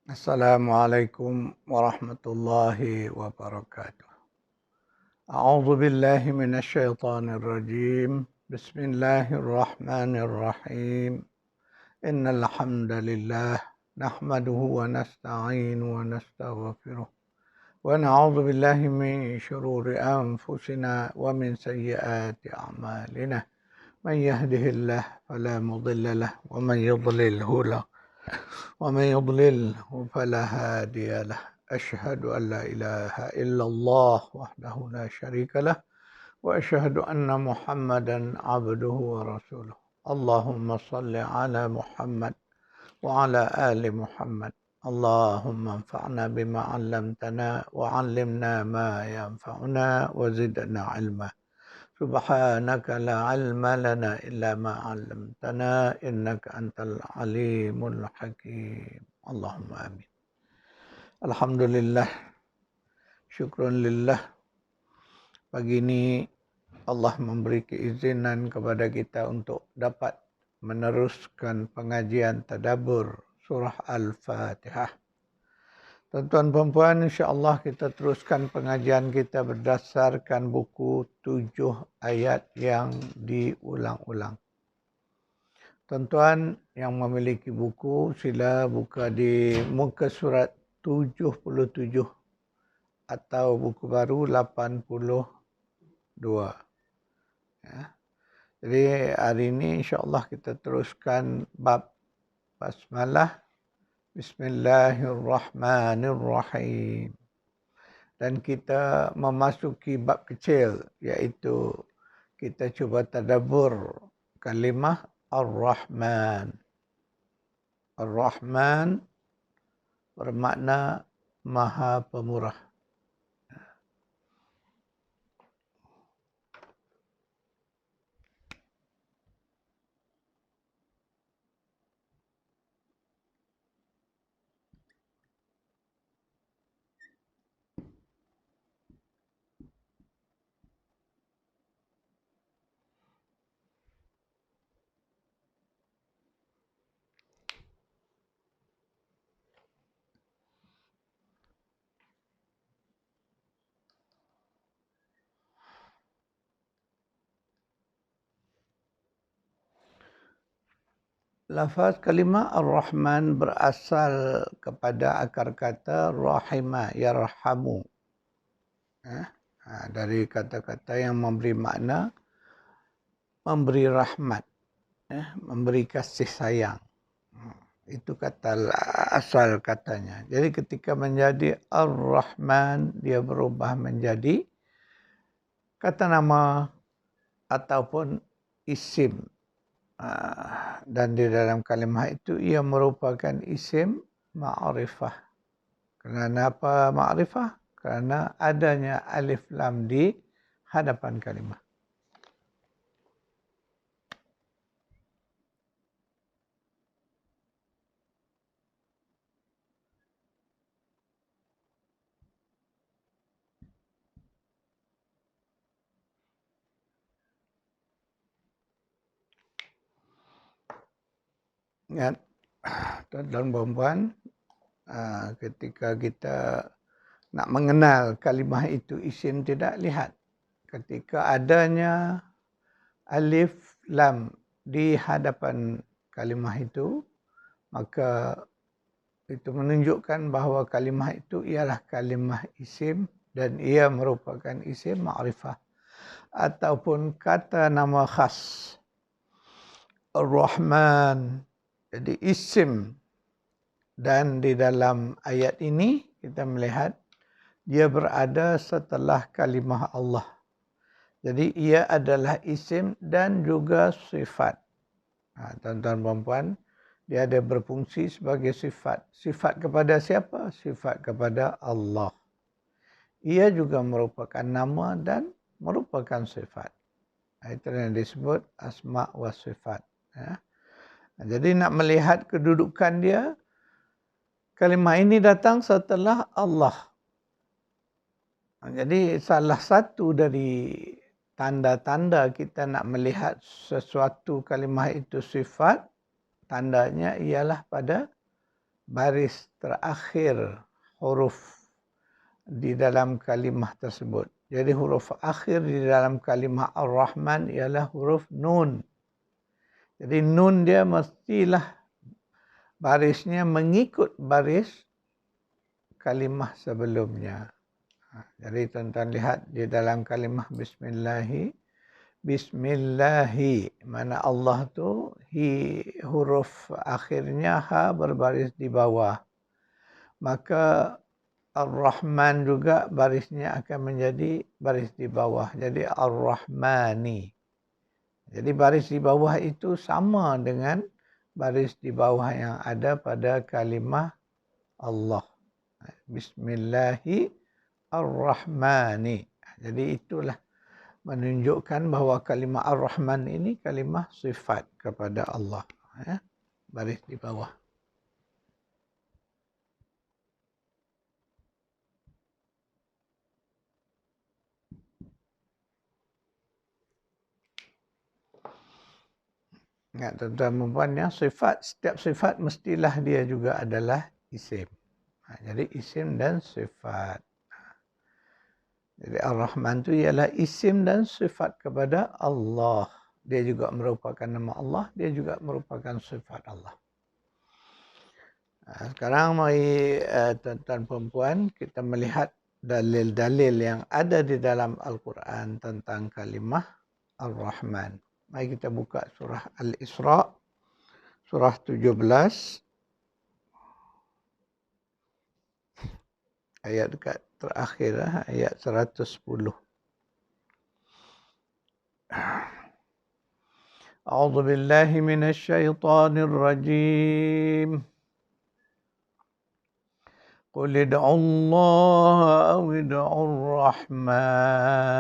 Assalamualaikum warahmatullahi wabarakatuh. A'udzu billahi minasy syaithanir rajim. Bismillahirrahmanirrahim. Innal hamdalillah nahmaduhu wa nasta'inu wa nastaghfiruh. Wa na'udzu billahi min shururi anfusina wa min sayyiati a'malina. Man yahdihillahu fala mudilla lahu wa man yudlilhu ومن يضلله فلا هادي له أشهد أن لا إله إلا الله وحده لا شريك له وأشهد أن محمدا عبده ورسوله اللهم صل على محمد وعلى آل محمد اللهم انفعنا بما علمتنا وعلمنا ما ينفعنا وزدنا علما سبحانك لا علم لنا إلا ما علمتنا إنك أنت العليم الحكيم اللهم آمين. Alhamdulillah, syukrun lillah. Pagi ini Allah memberi keizinan kepada kita untuk dapat meneruskan pengajian tadabbur surah Al-Fatihah. Tuan-tuan perempuan, insya-Allah kita teruskan pengajian kita berdasarkan buku 7 ayat yang diulang-ulang. Tuan-tuan yang memiliki buku, sila buka di muka surat 77 atau buku baru 82. Ya. Jadi hari ini insya-Allah kita teruskan bab basmalah. Bismillahirrahmanirrahim. Dan kita memasuki bab kecil, iaitu kita cuba tadabbur kalimah Ar-Rahman. Ar-Rahman bermakna Maha Pemurah. Lafaz kalimah Ar-Rahman berasal kepada akar kata rahima, yarhamu. Dari kata-kata yang memberi makna memberi rahmat, memberi kasih sayang. Itu kata asal katanya. Jadi ketika menjadi Ar-Rahman, dia berubah menjadi kata nama ataupun isim. Dan di dalam kalimah itu ia merupakan isim ma'rifah. Kerana apa ma'rifah? Kerana adanya alif lam di hadapan kalimah. Ingat, tuan-tuan perempuan, ketika kita nak mengenal kalimah itu isim tidak, lihat ketika adanya alif lam di hadapan kalimah itu, maka itu menunjukkan bahawa kalimah itu ialah kalimah isim dan ia merupakan isim ma'rifah ataupun kata nama khas. Ar-Rahman jadi isim, dan di dalam ayat ini kita melihat dia berada setelah kalimah Allah. Jadi ia adalah isim dan juga sifat. Tuan-tuan perempuan, dia ada berfungsi sebagai sifat. Sifat kepada siapa? Sifat kepada Allah. Ia juga merupakan nama dan merupakan sifat. Itu yang disebut asma wa sifat. Jadi nak melihat kedudukan dia, kalimah ini datang setelah Allah. Jadi salah satu dari tanda-tanda kita nak melihat sesuatu kalimah itu sifat, tandanya ialah pada baris terakhir huruf di dalam kalimah tersebut. Jadi huruf akhir di dalam kalimah Ar-Rahman ialah huruf Nun. Jadi Nun dia mestilah barisnya mengikut baris kalimah sebelumnya. Jadi tuan-tuan lihat di dalam kalimah Bismillahi. Bismillahi. Mana Allah tu huruf akhirnya ha berbaris di bawah. Maka Ar-Rahman juga barisnya akan menjadi baris di bawah. Jadi Ar-Rahmani. Jadi baris di bawah itu sama dengan baris di bawah yang ada pada kalimah Allah. Bismillahi Ar-Rahmani. Jadi itulah menunjukkan bahawa kalimah Ar-Rahman ini kalimah sifat kepada Allah. Baris di bawah. Ingat tuan-tuan dan puan ya, setiap sifat mestilah dia juga adalah isim. Jadi isim dan sifat. Jadi Ar-Rahman itu ialah isim dan sifat kepada Allah. Dia juga merupakan nama Allah, dia juga merupakan sifat Allah. Sekarang mari tuan-tuan dan puan kita melihat dalil-dalil yang ada di dalam Al-Quran tentang kalimah Ar-Rahman. Mari kita buka surah Al-Isra, surah 17, ayat dekat terakhir, ayat 110. A'udzu billahi minasy syaithanir rajim. Qul ud'u Allah aw ud'u Ar-Rahman.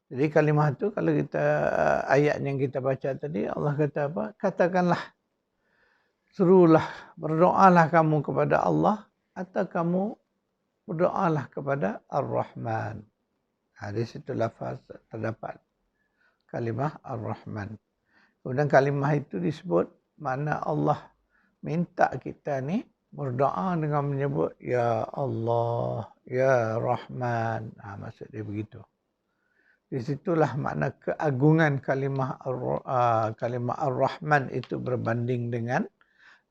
Jadi kalimah itu kalau kita ayat yang kita baca tadi Allah kata apa? Katakanlah, serulah, berdoalah kamu kepada Allah atau kamu berdoalah kepada Ar-Rahman. Di situ lafaz terdapat kalimah Ar-Rahman. Kemudian kalimah itu disebut mana Allah minta kita ni berdoa dengan menyebut Ya Allah, Ya Rahman. Maksud dia begitu. Di situlah makna keagungan kalimah Ar-Rahman itu berbanding dengan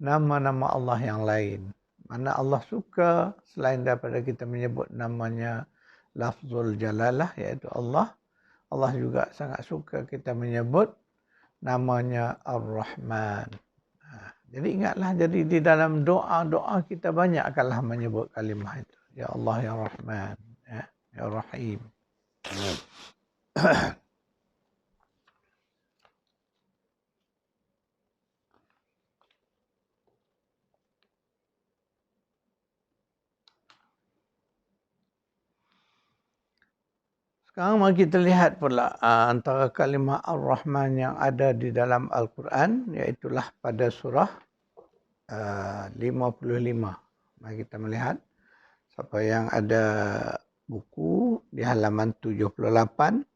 nama-nama Allah yang lain. Mana Allah suka selain daripada kita menyebut namanya lafzul jalalah iaitu Allah. Allah juga sangat suka kita menyebut namanya Ar-Rahman. Jadi ingatlah, jadi di dalam doa-doa kita banyakkanlah menyebut kalimah itu. Ya Allah, Ya Rahman, Ya Rahim. Sekarang mari kita lihat pula antara kalimah Ar-Rahman yang ada di dalam Al-Quran, iaitulah pada surah 55. Mari kita melihat. Siapa yang ada buku di halaman 78,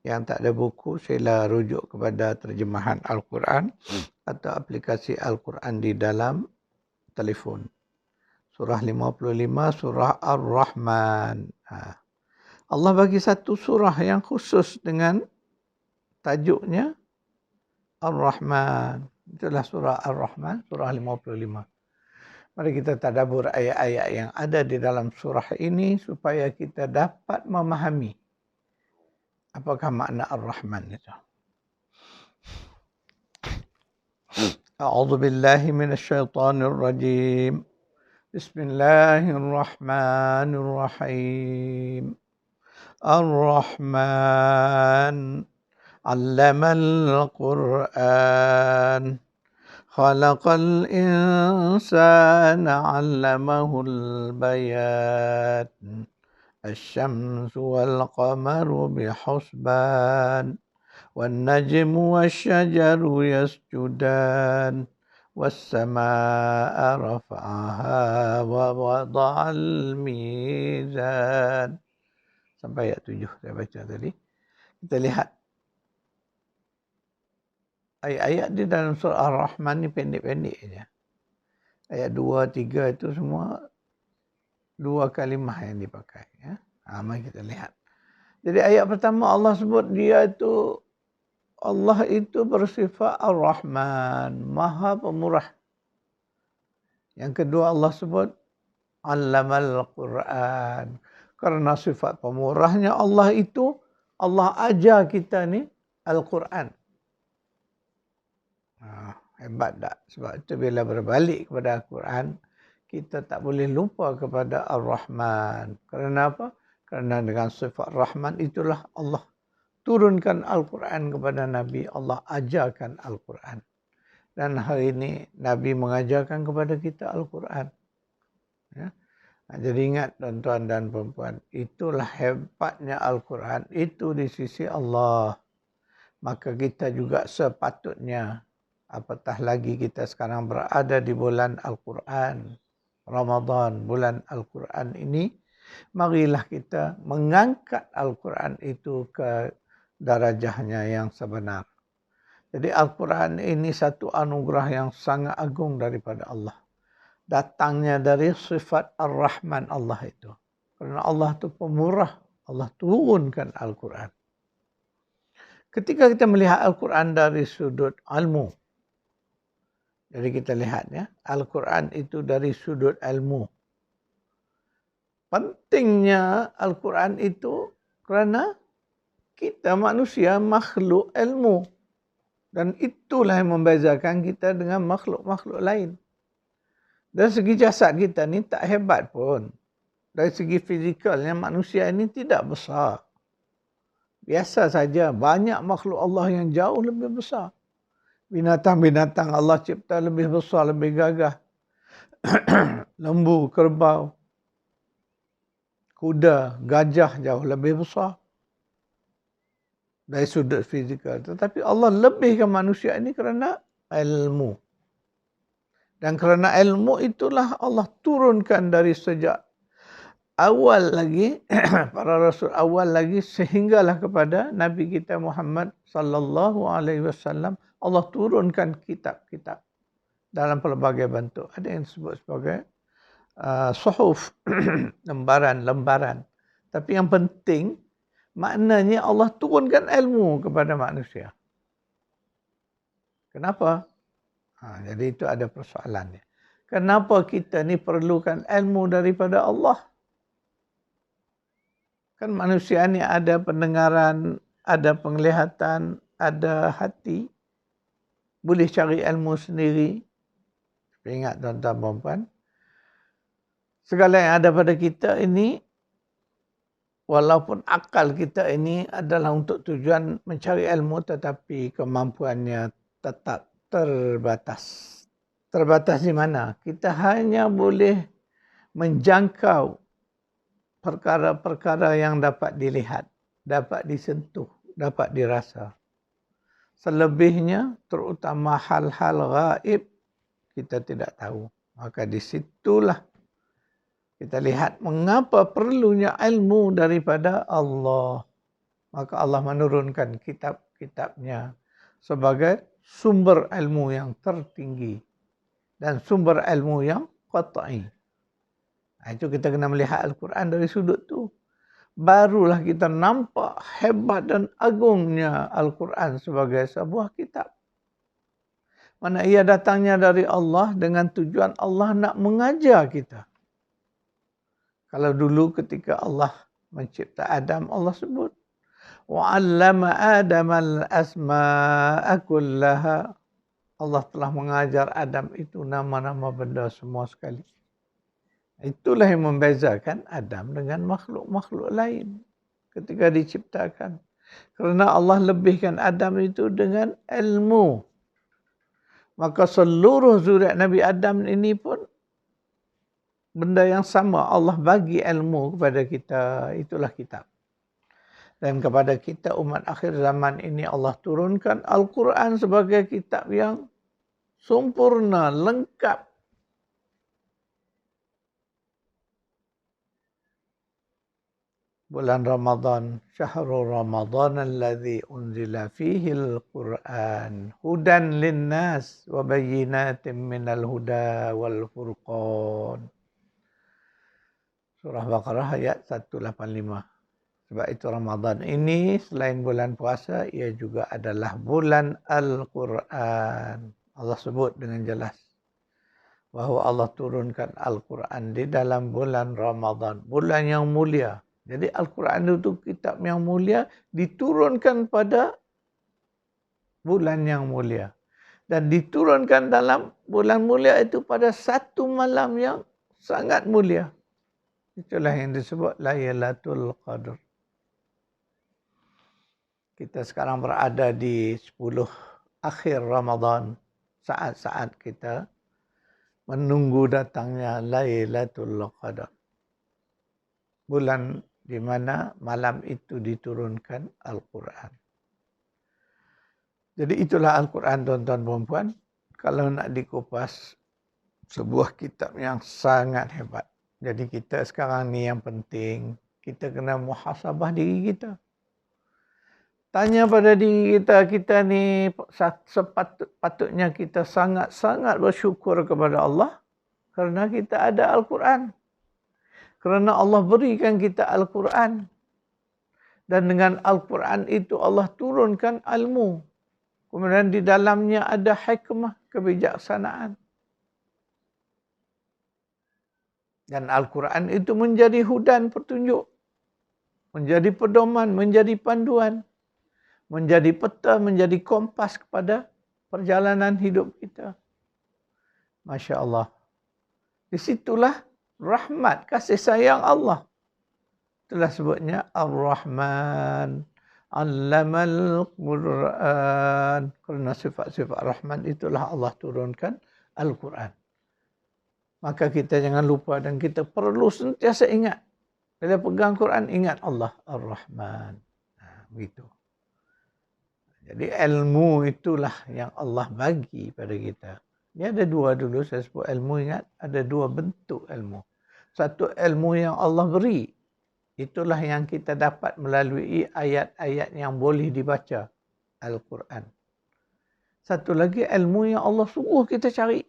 yang tak ada buku sila rujuk kepada terjemahan Al-Quran atau aplikasi Al-Quran di dalam telefon. Surah 55, surah Ar-Rahman. Allah bagi satu surah yang khusus dengan tajuknya Ar-Rahman. Itulah surah Ar-Rahman, surah 55. Mari kita tadabbur ayat-ayat yang ada di dalam surah ini supaya kita dapat memahami apakah makna Ar-Rahman itu. A'udzu billahi minasy syaithanir rajim. Bismillahirrahmanirrahim. Ar-Rahman 'allamal Qur'an. Khalaqal insana 'allamahul bayan. Asy-syamsu wal qamaru bihusban. Wan najmu wasyajaru yasjudan. Was-samaa'a rafa'aha wa wada'al mizan. Sampai ayat 7 saya baca tadi. Kita lihat. ayat-ayat di dalam surah Ar-Rahman ni pendek-pendek saja. Ayat 2, 3 itu semua 2 kalimah yang dipakai. Ya. Mari kita lihat. Jadi ayat pertama Allah sebut Allah itu bersifat Ar-Rahman, Maha Pemurah. Yang kedua Allah sebut Allamal Quran. Karena sifat pemurahnya Allah itu, Allah ajar kita ni Al-Quran. Hebat tak? Sebab itu bila berbalik kepada Al-Quran, kita tak boleh lupa kepada Ar-Rahman. Kerana apa? Kerana dengan sifat Rahman itulah Allah turunkan Al-Quran kepada Nabi. Allah ajarkan Al-Quran. Dan hari ini Nabi mengajarkan kepada kita Al-Quran. Ya. Jadi ingat tuan-tuan dan perempuan, itulah hebatnya Al-Quran. Itu di sisi Allah. Maka kita juga sepatutnya, apatah lagi kita sekarang berada di bulan Al-Quran, Ramadan, bulan Al-Quran ini, marilah kita mengangkat Al-Quran itu ke darajahnya yang sebenar. Jadi Al-Quran ini satu anugerah yang sangat agung daripada Allah. Datangnya dari sifat Ar-Rahman Allah itu. Kerana Allah itu pemurah, Allah turunkan Al-Quran. Ketika kita melihat Al-Quran dari sudut ilmu, jadi kita lihat ya, Al-Quran itu dari sudut ilmu. Pentingnya Al-Quran itu kerana kita manusia makhluk ilmu. Dan itulah yang membezakan kita dengan makhluk-makhluk lain. Dari segi jasad kita ni tak hebat pun. Dari segi fizikalnya manusia ini tidak besar. Biasa saja, banyak makhluk Allah yang jauh lebih besar. Binatang-binatang Allah cipta lebih besar, lebih gagah. Lembu, kerbau, kuda, gajah jauh lebih besar dari sudut fizikal. Tetapi Allah lebihkan manusia ini kerana ilmu. Dan kerana ilmu itulah Allah turunkan dari sejak awal lagi, para rasul awal lagi, sehinggalah kepada Nabi kita Muhammad sallallahu alaihi wasallam, Allah turunkan kitab-kitab dalam pelbagai bentuk. Ada yang disebut sebagai suhuf, lembaran-lembaran. Tapi yang penting, maknanya Allah turunkan ilmu kepada manusia. Kenapa? Jadi itu ada persoalannya. Kenapa kita ni perlukan ilmu daripada Allah? Kan manusia ni ada pendengaran, ada penglihatan, ada hati. Boleh cari ilmu sendiri. Tapi ingat tuan-tuan perempuan, segala yang ada pada kita ini, walaupun akal kita ini adalah untuk tujuan mencari ilmu, tetapi kemampuannya tetap terbatas. Terbatas di mana? Kita hanya boleh menjangkau perkara-perkara yang dapat dilihat, dapat disentuh, dapat dirasa. Selebihnya, terutama hal-hal gaib, kita tidak tahu. Maka di situlah kita lihat mengapa perlunya ilmu daripada Allah. Maka Allah menurunkan kitab-kitabnya sebagai sumber ilmu yang tertinggi dan sumber ilmu yang qat'i. Itu kita kena melihat Al-Quran dari sudut tu. Barulah kita nampak hebat dan agungnya Al-Quran sebagai sebuah kitab. Mana ia datangnya dari Allah dengan tujuan Allah nak mengajar kita. Kalau dulu ketika Allah mencipta Adam, Allah sebut وَعَلَّمَ آدَمَ الْأَسْمَاءَ كُلَّهَا. Allah telah mengajar Adam itu nama-nama benda semua sekali. Itulah yang membezakan Adam dengan makhluk-makhluk lain ketika diciptakan. Kerana Allah lebihkan Adam itu dengan ilmu. Maka seluruh zuriat Nabi Adam ini pun benda yang sama. Allah bagi ilmu kepada kita. Itulah kitab. Dan kepada kita umat akhir zaman ini Allah turunkan Al-Quran sebagai kitab yang sempurna, lengkap. bulan Ramadan, syahrul Ramadan alladzi unzila fihi al-Qur'an hudan linnas wa bayyinatin minal huda wal furqan. Surah Baqarah ayat 185. Sebab itu Ramadan ini selain bulan puasa, ia juga adalah bulan Al-Quran. Allah sebut dengan jelas bahawa Allah turunkan Al-Quran di dalam bulan Ramadan, bulan yang mulia. Jadi Al-Quran itu kitab yang mulia diturunkan pada bulan yang mulia. Dan diturunkan dalam bulan mulia itu pada satu malam yang sangat mulia. Itulah yang disebut Lailatul Qadar. Kita sekarang berada di 10 akhir Ramadan. Saat-saat kita menunggu datangnya Lailatul Qadar. Bulan di mana malam itu diturunkan Al-Quran. Jadi itulah Al-Quran, tuan-tuan dan puan. Kalau nak dikupas, sebuah kitab yang sangat hebat. Jadi kita sekarang ni yang penting, kita kena muhasabah diri kita. Tanya pada diri kita, kita ni sepatutnya kita sangat-sangat bersyukur kepada Allah kerana kita ada Al-Quran. Kerana Allah berikan kita Al-Quran. Dan dengan Al-Quran itu Allah turunkan ilmu. Kemudian di dalamnya ada hikmah, kebijaksanaan. Dan Al-Quran itu menjadi hudan, petunjuk. Menjadi pedoman, menjadi panduan. Menjadi peta, menjadi kompas kepada perjalanan hidup kita. Masya Allah. Disitulah rahmat, kasih sayang Allah. Itulah sebutnya Ar-Rahman, Allamal Quran. Kerana sifat-sifat rahmat itulah Allah turunkan Al-Quran. Maka kita jangan lupa dan kita perlu sentiasa ingat. Bila pegang Quran, ingat Allah Ar-Rahman. Begitu. Jadi ilmu itulah yang Allah bagi pada kita. Ini ada dua dulu, saya sebut ilmu, ingat. Ada dua bentuk ilmu. Satu ilmu yang Allah beri. Itulah yang kita dapat melalui ayat-ayat yang boleh dibaca. Al-Quran. Satu lagi ilmu yang Allah suruh kita cari.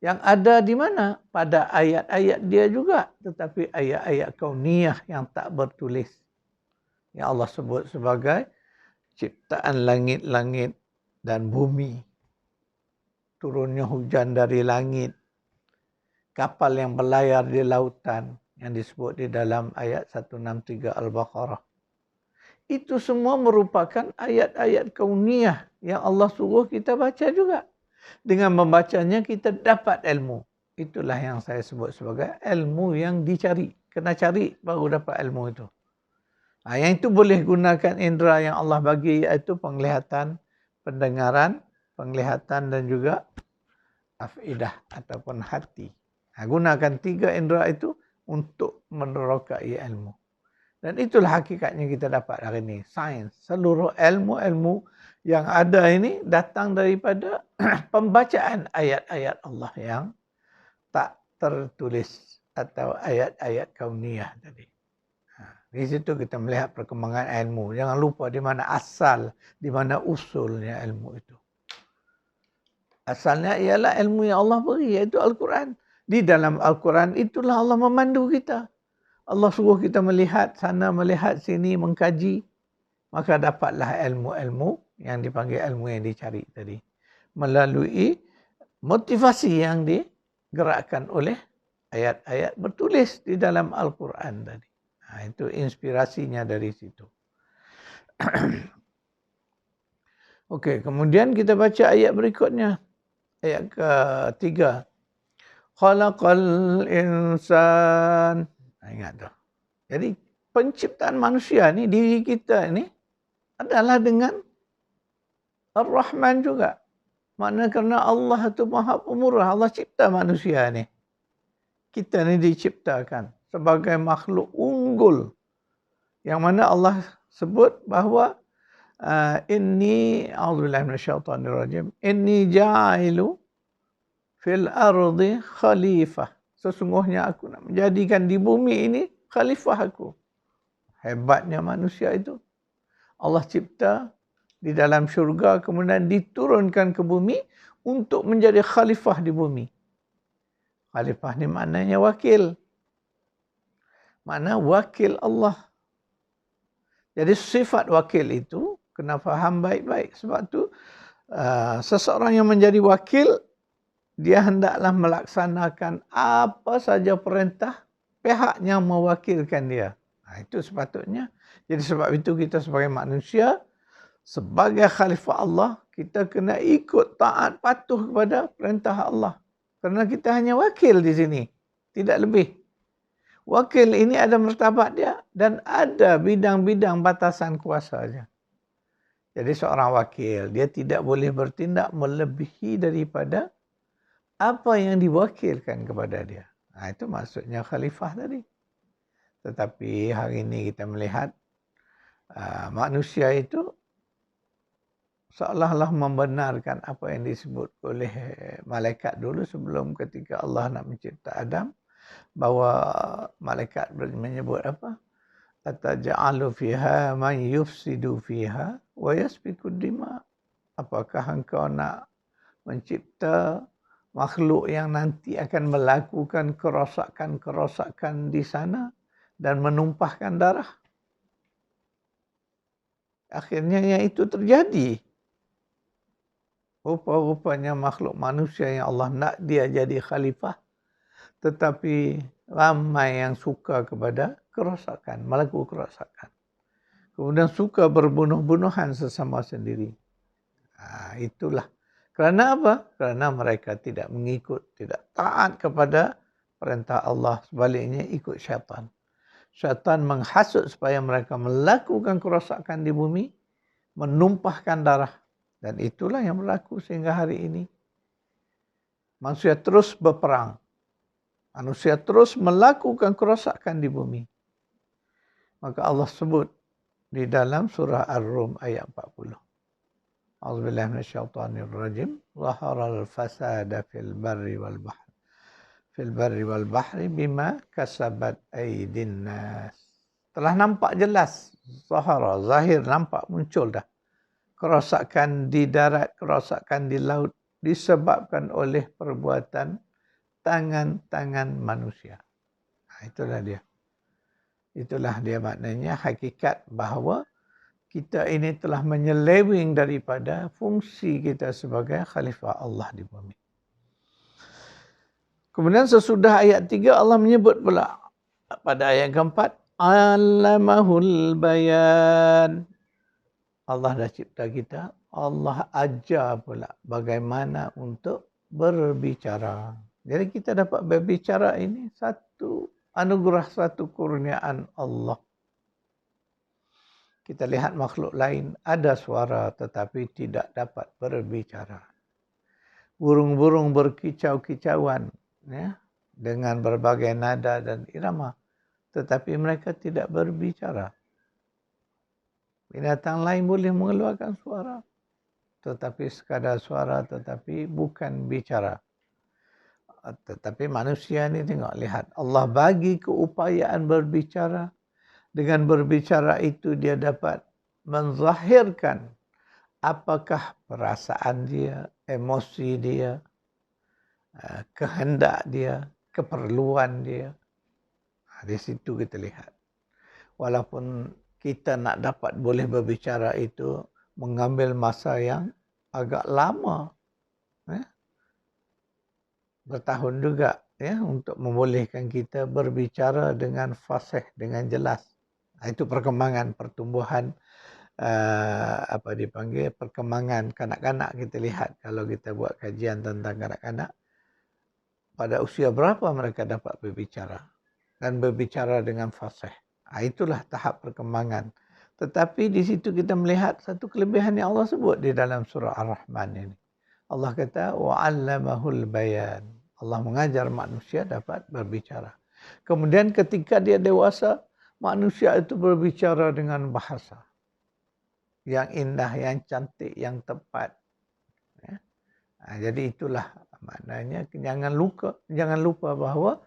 Yang ada di mana? Pada ayat-ayat dia juga. Tetapi ayat-ayat kauniyah yang tak bertulis. Yang Allah sebut sebagai ciptaan langit-langit dan bumi. Turunnya hujan dari langit. Kapal yang berlayar di lautan. Yang disebut di dalam ayat 163 Al-Baqarah. Itu semua merupakan ayat-ayat kauniyah yang Allah suruh kita baca juga. Dengan membacanya kita dapat ilmu. Itulah yang saya sebut sebagai ilmu yang dicari. Kena cari baru dapat ilmu itu. Yang itu boleh gunakan indera yang Allah bagi, iaitu penglihatan, pendengaran, penglihatan dan juga afidah ataupun hati. Gunakan tiga indera itu untuk menerokai ilmu. Dan itulah hakikatnya kita dapat hari ini. Sains. Seluruh ilmu-ilmu yang ada ini datang daripada pembacaan ayat-ayat Allah yang tak tertulis atau ayat-ayat kauniyah tadi. Di situ kita melihat perkembangan ilmu. Jangan lupa di mana asal, di mana usulnya ilmu itu. Asalnya ialah ilmu yang Allah beri, iaitu Al-Quran. Di dalam Al-Quran itulah Allah memandu kita. Allah suruh kita melihat sana, melihat sini, mengkaji. Maka dapatlah ilmu-ilmu yang dipanggil ilmu yang dicari tadi. Melalui motivasi yang digerakkan oleh ayat-ayat bertulis di dalam Al-Quran tadi. Itu inspirasinya dari situ. Okey, kemudian kita baca ayat berikutnya. Ayat ketiga. Khalaqal insan. Ingat tu. Jadi penciptaan manusia ni, diri kita ni adalah dengan Ar-Rahman juga. Maknanya kerana Allah itu Maha Pemurah. Allah cipta manusia ni. Kita ni diciptakan sebagai makhluk unggul. Yang mana Allah sebut bahawa inni a'udzubillahi minasyaitonirrajim. Inni ja'ilu fil ardi khalifah. Sesungguhnya aku nak menjadikan di bumi ini khalifah aku. Hebatnya manusia itu. Allah cipta di dalam syurga, kemudian diturunkan ke bumi untuk menjadi khalifah di bumi. Khalifah ni maknanya wakil. Makna wakil Allah. Jadi sifat wakil itu kena faham baik-baik. Sebab tu seseorang yang menjadi wakil, dia hendaklah melaksanakan apa saja perintah pihak yang mewakilkan dia. Itu sepatutnya. Jadi sebab itu kita sebagai manusia, sebagai khalifah Allah, kita kena ikut taat patuh kepada perintah Allah. Kerana kita hanya wakil di sini. Tidak lebih. Wakil ini ada martabat dia dan ada bidang-bidang batasan kuasanya. Jadi seorang wakil, dia tidak boleh bertindak melebihi daripada apa yang diwakilkan kepada dia. Itu maksudnya khalifah tadi. Tetapi hari ini kita melihat manusia itu seolah-olah membenarkan apa yang disebut oleh malaikat dulu sebelum ketika Allah nak mencipta Adam. Bahawa malaikat menyebut apa? Ataj'alu fiha man yufsidu fiha wa yasfiku dima. Apakah engkau nak mencipta makhluk yang nanti akan melakukan kerosakan-kerosakan di sana dan menumpahkan darah? Akhirnya yang itu terjadi. Rupa-rupanya makhluk manusia yang Allah nak dia jadi khalifah, tetapi ramai yang suka kepada kerosakan, melakukan kerosakan. Kemudian suka berbunuh-bunuhan sesama sendiri. Itulah. Kerana apa? Kerana mereka tidak mengikut, tidak taat kepada perintah Allah. Sebaliknya ikut syaitan. Syaitan menghasut supaya mereka melakukan kerosakan di bumi, menumpahkan darah. Dan itulah yang berlaku sehingga hari ini. Manusia terus berperang. Manusia terus melakukan kerosakan di bumi. Maka Allah sebut di dalam surah Ar-Rum ayat 40. A'udzubillahi minasyaitonirrajim. Zaharal fasada fil barri wal bahri. Fil barri wal bahri bima kasabat aydin nas. Telah nampak jelas. Zahara, zahir, nampak muncul dah. Kerosakan di darat, kerosakan di laut disebabkan oleh perbuatan tangan-tangan manusia. Itulah dia. Itulah dia maknanya hakikat bahawa kita ini telah menyeleweng daripada fungsi kita sebagai khalifah Allah di bumi. Kemudian sesudah ayat 3 Allah menyebut pula pada ayat keempat, Allamahul bayan. Allah dah cipta kita, Allah ajar pula bagaimana untuk berbicara. Jadi kita dapat berbicara ini satu anugerah, satu kurniaan Allah. Kita lihat makhluk lain ada suara tetapi tidak dapat berbicara. Burung-burung berkicau-kicauan ya, dengan berbagai nada dan irama, tetapi mereka tidak berbicara. Binatang lain boleh mengeluarkan suara, tetapi sekadar suara, tetapi bukan bicara. Tetapi manusia ni tengok, lihat. Allah bagi keupayaan berbicara. Dengan berbicara itu dia dapat menzahirkan apakah perasaan dia, emosi dia, kehendak dia, keperluan dia. Di situ kita lihat. Walaupun kita nak dapat boleh berbicara itu mengambil masa yang agak lama. Bertahun juga ya untuk membolehkan kita berbicara dengan fasih, dengan jelas. Itu perkembangan pertumbuhan apa dipanggil perkembangan kanak-kanak. Kita lihat kalau kita buat kajian tentang kanak-kanak, pada usia berapa mereka dapat berbicara dan berbicara dengan fasih. Itulah tahap perkembangan. Tetapi di situ kita melihat satu kelebihan yang Allah sebut di dalam surah Ar-Rahman ini. Allah kata wa'allamahul bayan. Allah mengajar manusia dapat berbicara. Kemudian ketika dia dewasa, manusia itu berbicara dengan bahasa yang indah, yang cantik, yang tepat. Ya. Jadi itulah maknanya jangan lupa bahawa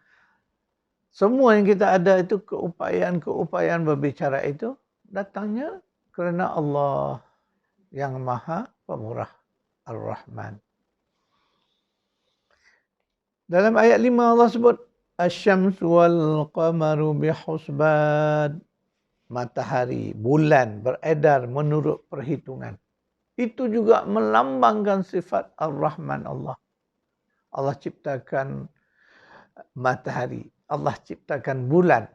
Semua yang kita ada itu keupayaan berbicara itu datangnya kerana Allah yang Maha Pemurah, Ar-Rahman. Dalam ayat 5 Allah sebut Asy-syamsu wal qamaru bihusban. Matahari, bulan beredar menurut perhitungan. Itu juga melambangkan sifat Ar-Rahman Allah. Allah ciptakan matahari, Allah ciptakan bulan.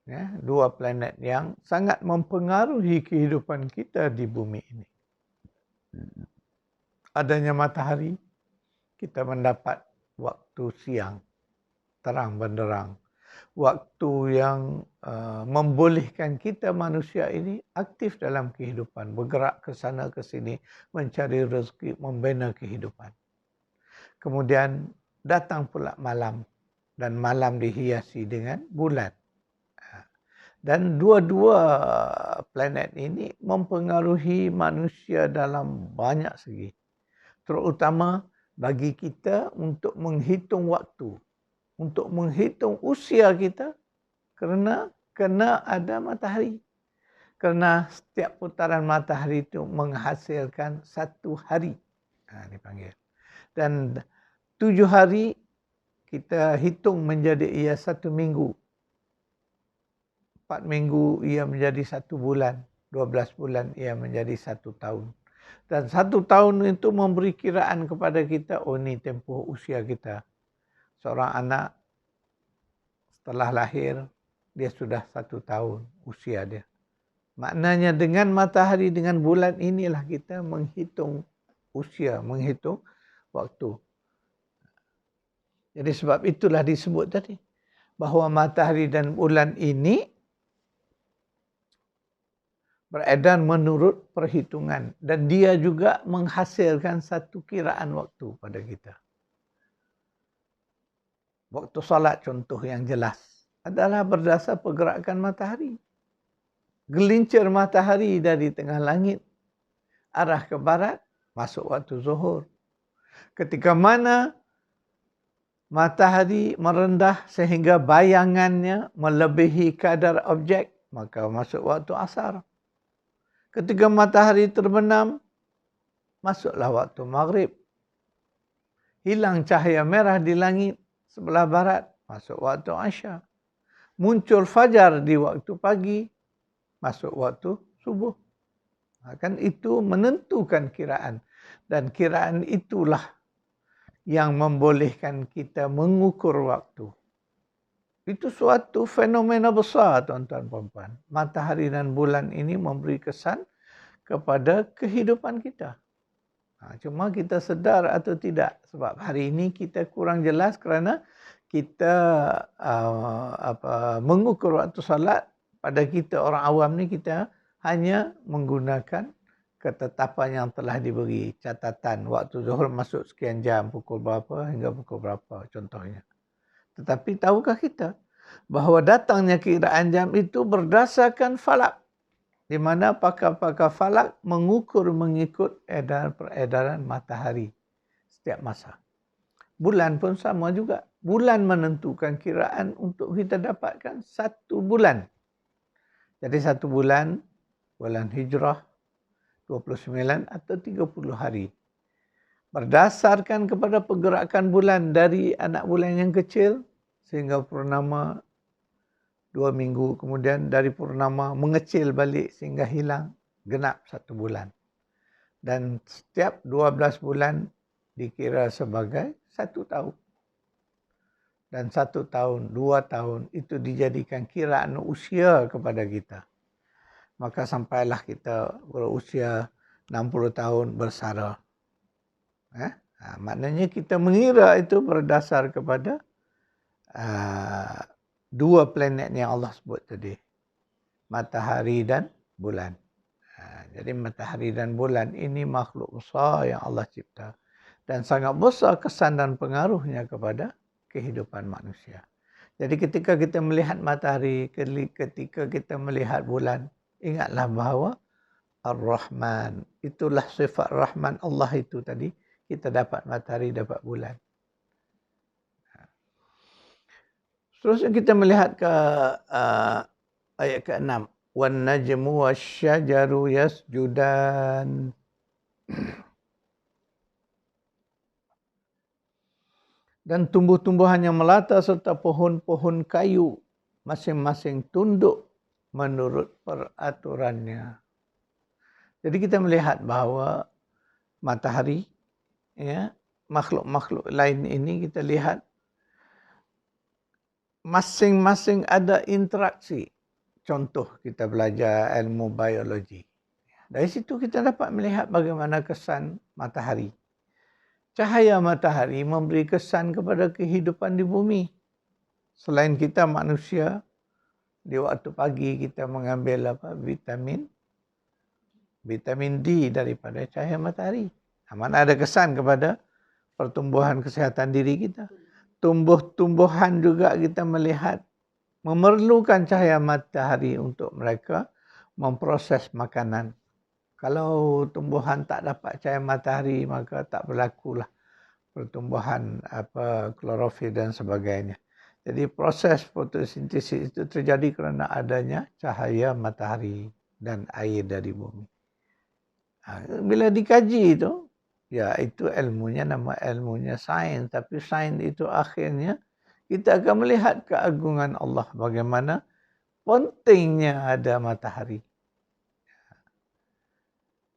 Ya, dua planet yang sangat mempengaruhi kehidupan kita di bumi ini. Adanya matahari, kita mendapat waktu siang, terang benderang. Waktu yang membolehkan kita manusia ini aktif dalam kehidupan, bergerak ke sana ke sini, mencari rezeki, membina kehidupan. Kemudian datang pula malam, dan malam dihiasi dengan bulan. Dan dua-dua planet ini mempengaruhi manusia dalam banyak segi. Terutama bagi kita untuk menghitung waktu, untuk menghitung usia kita, kerana kena ada matahari. Kerana setiap putaran matahari itu menghasilkan satu hari. Dipanggil. Dan 7 hari kita hitung menjadi ia 1 minggu. 4 minggu ia menjadi 1 bulan. 12 bulan ia menjadi 1 tahun. Dan 1 tahun itu memberi kiraan kepada kita, oh ini tempoh usia kita. Seorang anak setelah lahir, dia sudah 1 tahun usia dia. Maknanya dengan matahari, dengan bulan inilah kita menghitung usia, menghitung waktu. Jadi sebab itulah disebut tadi, bahawa matahari dan bulan ini beredar menurut perhitungan. Dan dia juga menghasilkan satu kiraan waktu pada kita. Waktu salat contoh yang jelas adalah berdasar pergerakan matahari. Gelincir matahari dari tengah langit arah ke barat masuk waktu zuhur. Ketika mana matahari merendah sehingga bayangannya melebihi kadar objek, maka masuk waktu asar. Ketika matahari terbenam, masuklah waktu maghrib. Hilang cahaya merah di langit sebelah barat, masuk waktu Isya. Muncul fajar di waktu pagi, masuk waktu subuh. Kan itu menentukan kiraan. Dan kiraan itulah yang membolehkan kita mengukur waktu. Itu suatu fenomena besar, tuan-tuan puan-puan. Matahari dan bulan ini memberi kesan kepada kehidupan kita. Cuma kita sedar atau tidak, sebab hari ini kita kurang jelas kerana kita mengukur waktu salat. Pada kita orang awam ni, kita hanya menggunakan ketetapan yang telah diberi, catatan waktu zuhur masuk sekian jam, pukul berapa hingga pukul berapa contohnya. Tetapi tahukah kita bahawa datangnya kiraan jam itu berdasarkan falak, di mana pakar-pakar falak mengukur mengikut peredaran matahari setiap masa. Bulan pun sama juga. Bulan menentukan kiraan untuk kita dapatkan 1 bulan. Jadi 1 bulan, bulan Hijrah, 29 atau 30 hari. Berdasarkan kepada pergerakan bulan dari anak bulan yang kecil sehingga purnama 2 minggu, kemudian dari purnama mengecil balik sehingga hilang, genap 1 bulan. Dan setiap 12 bulan dikira sebagai 1 tahun. Dan 1 tahun, 2 tahun itu dijadikan kiraan usia kepada kita. Maka sampailah kita berusia 60 tahun bersara. Maknanya kita mengira itu berdasar kepada 2 planet yang Allah sebut tadi. Matahari dan bulan. Jadi matahari dan bulan ini makhluk besar yang Allah cipta. Dan sangat besar kesan dan pengaruhnya kepada kehidupan manusia. Jadi ketika kita melihat matahari, ketika kita melihat bulan, ingatlah bahawa Ar-Rahman. Itulah sifat Rahman Allah itu tadi. Kita dapat matahari, dapat bulan. Terus kita melihat ke ayat ke-6. Wan najmu wasyajaru yasjudan. Dan tumbuh-tumbuhan yang melata serta pohon-pohon kayu masing-masing tunduk menurut peraturannya. Jadi kita melihat bahawa matahari, ya, makhluk-makhluk lain ini kita lihat masing-masing ada interaksi. Contoh kita belajar ilmu biologi. Dari situ kita dapat melihat bagaimana kesan matahari. Cahaya matahari memberi kesan kepada kehidupan di bumi. Selain kita manusia, di waktu pagi kita mengambil vitamin D daripada cahaya matahari. Mana ada kesan kepada pertumbuhan kesihatan diri kita. Tumbuh-tumbuhan juga kita melihat memerlukan cahaya matahari untuk mereka memproses makanan. Kalau tumbuhan tak dapat cahaya matahari, maka tak berlakulah pertumbuhan klorofil dan sebagainya. Jadi proses fotosintesis itu terjadi kerana adanya cahaya matahari dan air dari bumi. Bila dikaji itu, ya itu ilmunya nama ilmunya sains. Tapi sains itu akhirnya kita akan melihat keagungan Allah. Bagaimana pentingnya ada matahari.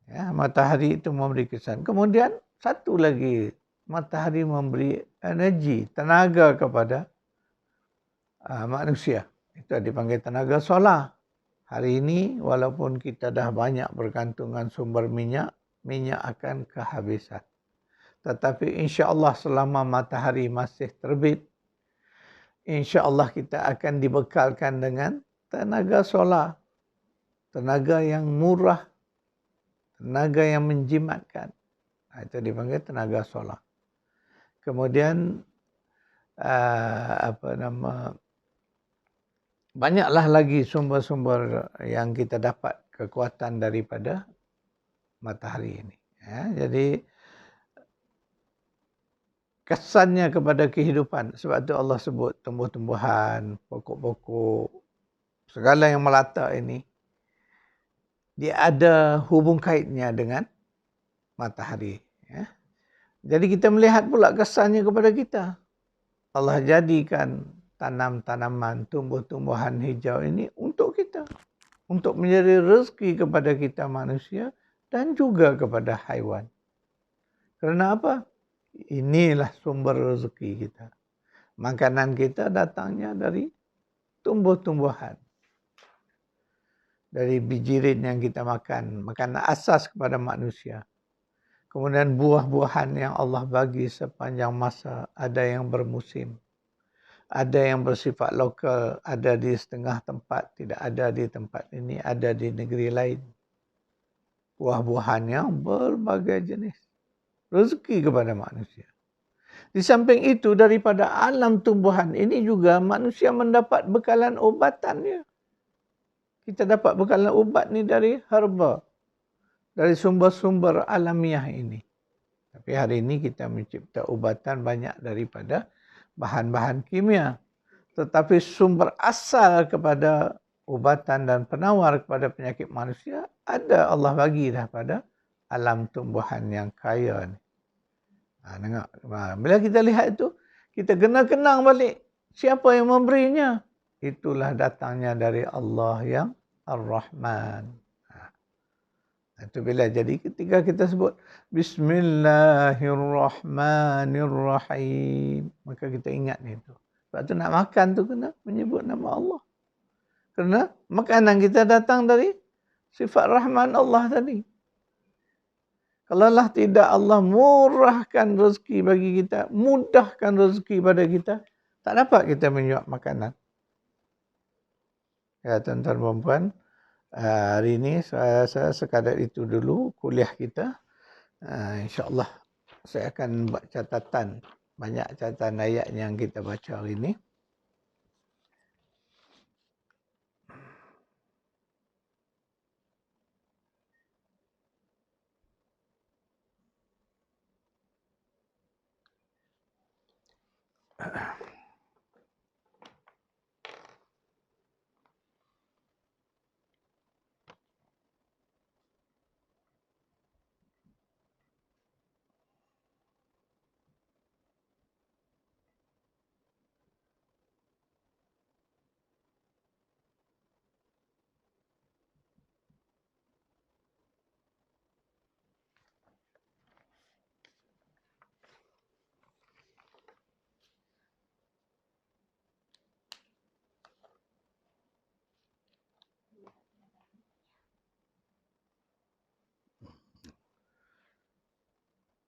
Ya, matahari itu memberi kesan. Kemudian satu lagi, matahari memberi energi, tenaga kepada manusia. Itu dipanggil tenaga solar. Hari ini walaupun kita dah banyak bergantungan sumber minyak, minyak akan kehabisan. Tetapi insya-Allah selama matahari masih terbit, insya-Allah kita akan dibekalkan dengan tenaga solar. Tenaga yang murah, tenaga yang menjimatkan. Itu dipanggil tenaga solar. Kemudian banyaklah lagi sumber-sumber yang kita dapat kekuatan daripada matahari ini. Ya, jadi kesannya kepada kehidupan. Sebab itu Allah sebut tumbuh-tumbuhan, pokok-pokok, segala yang melata ini, dia ada hubung kaitnya dengan matahari. Ya. Jadi kita melihat pula kesannya kepada kita. Allah jadikan tanam-tanaman, tumbuh-tumbuhan hijau ini untuk kita. Untuk menjadi rezeki kepada kita manusia dan juga kepada haiwan. Kerana apa? Inilah sumber rezeki kita. Makanan kita datangnya dari tumbuh-tumbuhan. Dari bijirin yang kita makan. Makanan asas kepada manusia. Kemudian buah-buahan yang Allah bagi sepanjang masa. Ada yang bermusim. Ada yang bersifat lokal. Ada di setengah tempat. Tidak ada di tempat ini. Ada di negeri lain. Buah-buahan yang berbagai jenis. Rezeki kepada manusia. Di samping itu, daripada alam tumbuhan ini juga manusia mendapat bekalan obatannya. Kita dapat bekalan ubat ni dari herba. Dari sumber-sumber alamiah ini. Tapi hari ini kita mencipta ubatan banyak daripada bahan-bahan kimia. Tetapi sumber asal kepada ubatan dan penawar kepada penyakit manusia ada Allah bagi dah pada alam tumbuhan yang kaya ni. Tengok. Bila kita lihat itu, kita kena kenang balik siapa yang memberinya. Itulah datangnya dari Allah yang Ar-Rahman. Itu bila jadi ketika kita sebut Bismillahirrahmanirrahim, maka kita ingat itu. Sebab tu nak makan tu kena menyebut nama Allah. Kerana makanan kita datang dari sifat Rahman Allah tadi. Kalaulah tidak Allah murahkan rezeki bagi kita, mudahkan rezeki pada kita, tak dapat kita menyuap makanan. Ya, tuan-tuan dan puan, hari ini saya sekadar itu dulu kuliah kita. InsyaAllah saya akan buat catatan, banyak catatan ayat yang kita baca hari ini.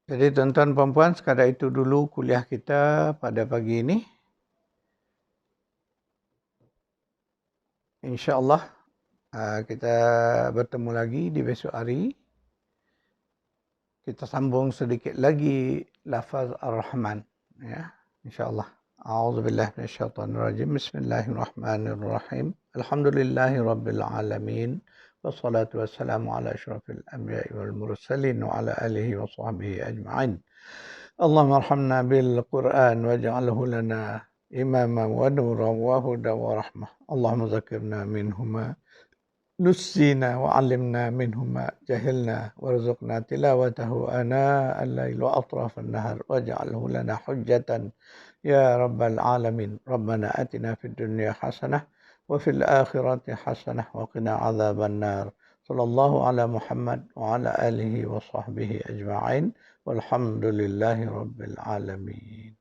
Jadi tuan-tuan puan-puan, sekadar itu dulu kuliah kita pada pagi ini. InsyaAllah kita bertemu lagi di besok hari. Kita sambung sedikit lagi lafaz Ar-Rahman. Ya, insyaAllah. A'udzubillah minasyaitanirrajim. Bismillahirrahmanirrahim. Alhamdulillahi rabbil alamin. Wassalatu wassalamu ala asyrafil anbiya'i wal mursalin wa ala alihi wa sahbihi ajma'in. Allahumma arhamna bil Qur'an waj'alhu lana imama wa nuran wa huda wa rahmah. Allahumma zakirna minhuma نسينا وعلمنا منهما جهلنا وارزقنا تلاوته آناء الليل وأطراف النهر واجعله لنا حجة يا رب العالمين. ربنا آتنا في الدنيا حسنة وفي الآخرة حسنة وقنا عذاب النار. صلى الله على محمد وعلى آله وصحبه أجمعين والحمد لله رب العالمين.